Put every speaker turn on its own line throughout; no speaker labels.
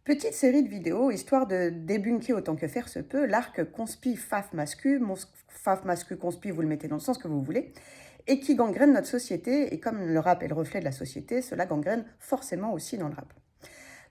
Petite série de vidéos, histoire de débunker autant que faire se peut l'arc conspi faf mascu, faf mascu conspi, vous le mettez dans le sens que vous voulez, et qui gangrène notre société, et comme le rap est le reflet de la société, cela gangrène forcément aussi dans le rap.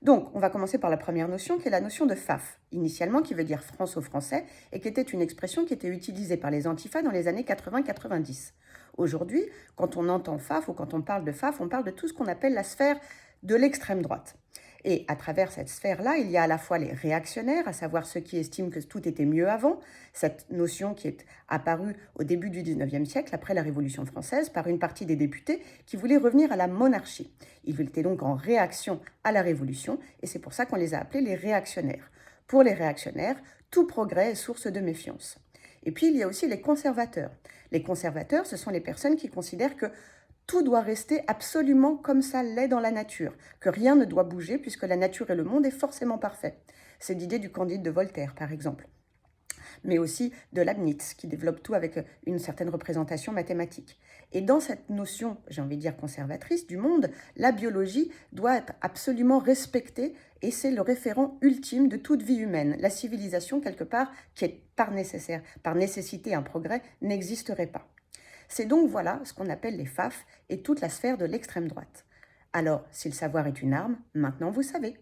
Donc, on va commencer par la première notion, qui est la notion de faf, initialement qui veut dire France au français, et qui était une expression qui était utilisée par les antifas dans les années 80-90. Aujourd'hui, quand on entend faf ou quand on parle de faf, on parle de tout ce qu'on appelle la sphère de l'extrême droite. Et à travers cette sphère-là, il y a à la fois les réactionnaires, à savoir ceux qui estiment que tout était mieux avant, cette notion qui est apparue au début du 19e siècle, après la Révolution française, par une partie des députés qui voulaient revenir à la monarchie. Ils étaient donc en réaction à la Révolution, et c'est pour ça qu'on les a appelés les réactionnaires. Pour les réactionnaires, tout progrès est source de méfiance. Et puis, il y a aussi les conservateurs. Les conservateurs, ce sont les personnes qui considèrent que tout doit rester absolument comme ça l'est dans la nature, que rien ne doit bouger puisque la nature et le monde est forcément parfait. C'est l'idée du Candide de Voltaire, par exemple. Mais aussi de Leibniz, qui développe tout avec une certaine représentation mathématique. Et dans cette notion, j'ai envie de dire conservatrice, du monde, la biologie doit être absolument respectée et c'est le référent ultime de toute vie humaine. La civilisation, quelque part, qui est par nécessité un progrès, n'existerait pas. C'est donc voilà ce qu'on appelle les FAF et toute la sphère de l'extrême droite. Alors, si le savoir est une arme, maintenant vous savez.